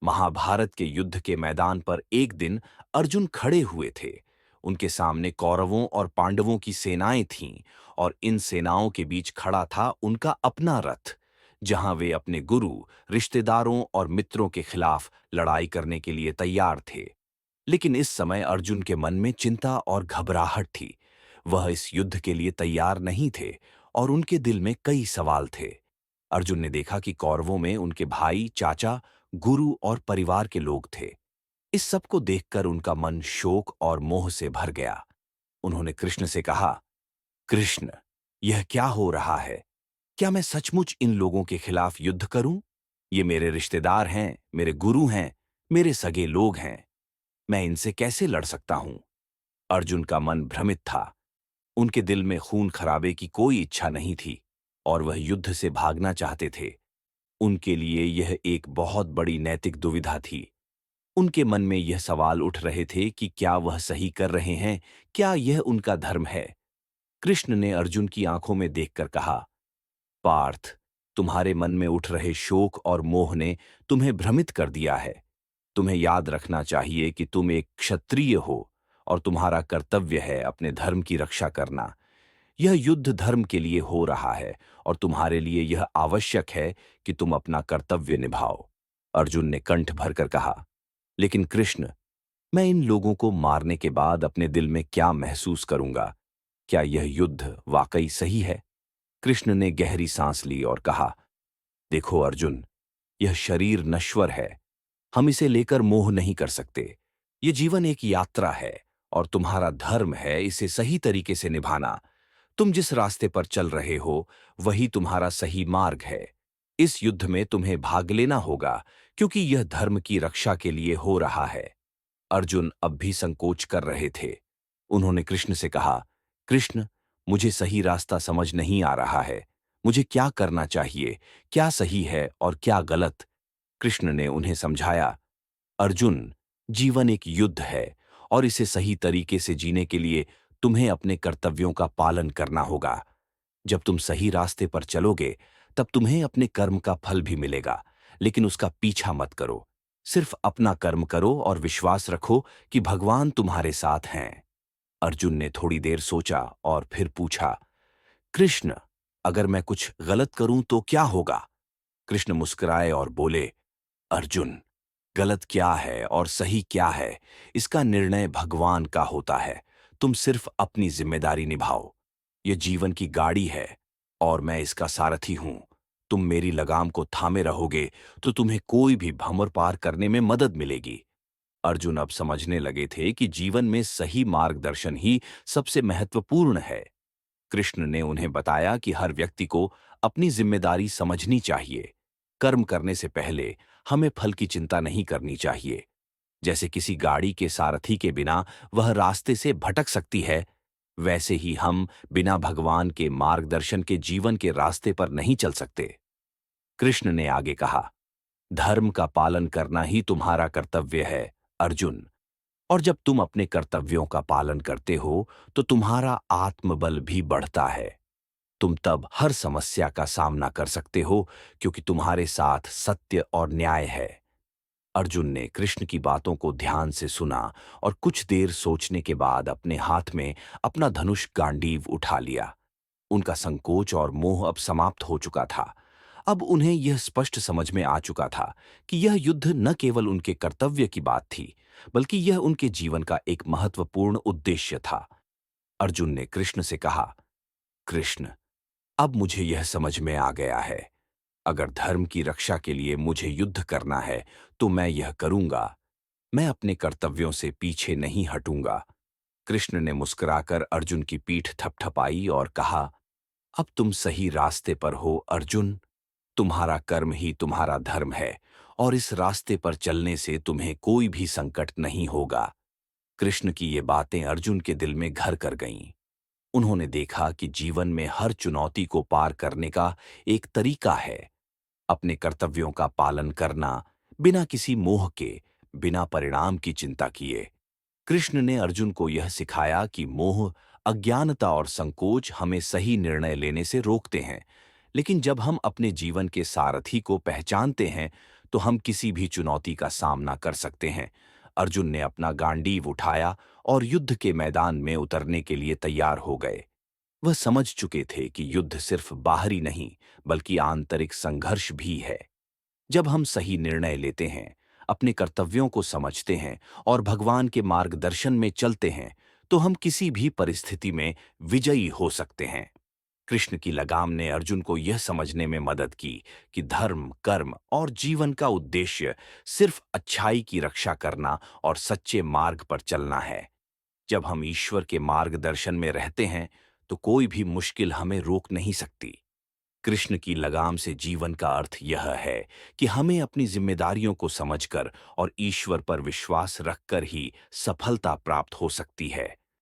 महाभारत के युद्ध के मैदान पर एक दिन अर्जुन खड़े हुए थे। उनके सामने कौरवों और पांडवों की सेनाएं थीं और इन सेनाओं के बीच खड़ा था उनका अपना रथ, जहां वे अपने गुरु, रिश्तेदारों और मित्रों के खिलाफ लड़ाई करने के लिए तैयार थे। लेकिन इस समय अर्जुन के मन में चिंता और घबराहट थी। वह इस युद्ध के लिए तैयार नहीं थे और उनके दिल में कई सवाल थे। अर्जुन ने देखा कि कौरवों में उनके भाई, चाचा, गुरु और परिवार के लोग थे। इस सब को देखकर उनका मन शोक और मोह से भर गया। उन्होंने कृष्ण से कहा, कृष्ण, यह क्या हो रहा है? क्या मैं सचमुच इन लोगों के खिलाफ युद्ध करूं? ये मेरे रिश्तेदार हैं, मेरे गुरु हैं, मेरे सगे लोग हैं। मैं इनसे कैसे लड़ सकता हूं? अर्जुन का मन भ्रमित था। उनके दिल में खून खराबे की कोई इच्छा नहीं थी और वह युद्ध से भागना चाहते थे। उनके लिए यह एक बहुत बड़ी नैतिक दुविधा थी। उनके मन में यह सवाल उठ रहे थे कि क्या वह सही कर रहे हैं? क्या यह उनका धर्म है? कृष्ण ने अर्जुन की आंखों में देखकर कहा, पार्थ, तुम्हारे मन में उठ रहे शोक और मोह ने तुम्हें भ्रमित कर दिया है। तुम्हें याद रखना चाहिए कि तुम एक क्षत्रिय हो और तुम्हारा कर्तव्य है अपने धर्म की रक्षा करना। यह युद्ध धर्म के लिए हो रहा है और तुम्हारे लिए यह आवश्यक है कि तुम अपना कर्तव्य निभाओ। अर्जुन ने कंठ भरकर कहा, लेकिन कृष्ण, मैं इन लोगों को मारने के बाद अपने दिल में क्या महसूस करूंगा? क्या यह युद्ध वाकई सही है? कृष्ण ने गहरी सांस ली और कहा, देखो अर्जुन, यह शरीर नश्वर है। हम इसे लेकर मोह नहीं कर सकते। ये जीवन एक यात्रा है और तुम्हारा धर्म है इसे सही तरीके से निभाना। तुम जिस रास्ते पर चल रहे हो, वही तुम्हारा सही मार्ग है। इस युद्ध में तुम्हें भाग लेना होगा, क्योंकि यह धर्म की रक्षा के लिए हो रहा है। अर्जुन अब भी संकोच कर रहे थे। उन्होंने कृष्ण से कहा, कृष्ण, मुझे सही रास्ता समझ नहीं आ रहा है। मुझे क्या करना चाहिए? क्या सही है और क्या गलत? कृष्ण ने उन्हें समझाया, अर्जुन, जीवन एक युद्ध है और इसे सही तरीके से जीने के लिए तुम्हें अपने कर्तव्यों का पालन करना होगा। जब तुम सही रास्ते पर चलोगे, तब तुम्हें अपने कर्म का फल भी मिलेगा, लेकिन उसका पीछा मत करो। सिर्फ अपना कर्म करो और विश्वास रखो कि भगवान तुम्हारे साथ हैं। अर्जुन ने थोड़ी देर सोचा और फिर पूछा, कृष्ण, अगर मैं कुछ गलत करूं तो क्या होगा? कृष्ण मुस्कुराए और बोले, अर्जुन, गलत क्या है और सही क्या है, इसका निर्णय भगवान का होता है। तुम सिर्फ अपनी जिम्मेदारी निभाओ। ये जीवन की गाड़ी है और मैं इसका सारथी हूं। तुम मेरी लगाम को थामे रहोगे तो तुम्हें कोई भी भंवर पार करने में मदद मिलेगी। अर्जुन अब समझने लगे थे कि जीवन में सही मार्गदर्शन ही सबसे महत्वपूर्ण है। कृष्ण ने उन्हें बताया कि हर व्यक्ति को अपनी जिम्मेदारी समझनी चाहिए। कर्म करने से पहले हमें फल की चिंता नहीं करनी चाहिए। जैसे किसी गाड़ी के सारथी के बिना वह रास्ते से भटक सकती है, वैसे ही हम बिना भगवान के मार्गदर्शन के जीवन के रास्ते पर नहीं चल सकते। कृष्ण ने आगे कहा, धर्म का पालन करना ही तुम्हारा कर्तव्य है, अर्जुन। और जब तुम अपने कर्तव्यों का पालन करते हो, तो तुम्हारा आत्मबल भी बढ़ता है। तुम तब हर समस्या का सामना कर सकते हो, क्योंकि तुम्हारे साथ सत्य और न्याय है। अर्जुन ने कृष्ण की बातों को ध्यान से सुना और कुछ देर सोचने के बाद अपने हाथ में अपना धनुष गांडीव उठा लिया। उनका संकोच और मोह अब समाप्त हो चुका था। अब उन्हें यह स्पष्ट समझ में आ चुका था कि यह युद्ध न केवल उनके कर्तव्य की बात थी, बल्कि यह उनके जीवन का एक महत्वपूर्ण उद्देश्य था। अर्जुन ने कृष्ण से कहा, कृष्ण, अब मुझे यह समझ में आ गया है। अगर धर्म की रक्षा के लिए मुझे युद्ध करना है, तो मैं यह करूंगा। मैं अपने कर्तव्यों से पीछे नहीं हटूंगा। कृष्ण ने मुस्कुराकर अर्जुन की पीठ थपथपाई और कहा, अब तुम सही रास्ते पर हो अर्जुन। तुम्हारा कर्म ही तुम्हारा धर्म है और इस रास्ते पर चलने से तुम्हें कोई भी संकट नहीं होगा। कृष्ण की ये बातें अर्जुन के दिल में घर कर गईं। उन्होंने देखा कि जीवन में हर चुनौती को पार करने का एक तरीका है, अपने कर्तव्यों का पालन करना, बिना किसी मोह के, बिना परिणाम की चिंता किए। कृष्ण ने अर्जुन को यह सिखाया कि मोह, अज्ञानता और संकोच हमें सही निर्णय लेने से रोकते हैं, लेकिन जब हम अपने जीवन के सारथी को पहचानते हैं, तो हम किसी भी चुनौती का सामना कर सकते हैं। अर्जुन ने अपना गांडीव उठाया और युद्ध के मैदान में उतरने के लिए तैयार हो गए। वह समझ चुके थे कि युद्ध सिर्फ बाहरी नहीं, बल्कि आंतरिक संघर्ष भी है। जब हम सही निर्णय लेते हैं, अपने कर्तव्यों को समझते हैं और भगवान के मार्गदर्शन में चलते हैं, तो हम किसी भी परिस्थिति में विजयी हो सकते हैं। कृष्ण की लगाम ने अर्जुन को यह समझने में मदद की कि धर्म, कर्म और जीवन का उद्देश्य सिर्फ अच्छाई की रक्षा करना और सच्चे मार्ग पर चलना है। जब हम ईश्वर के मार्गदर्शन में रहते हैं, तो कोई भी मुश्किल हमें रोक नहीं सकती। कृष्ण की लगाम से जीवन का अर्थ यह है कि हमें अपनी जिम्मेदारियों को समझकर और ईश्वर पर विश्वास रखकर ही सफलता प्राप्त हो सकती है।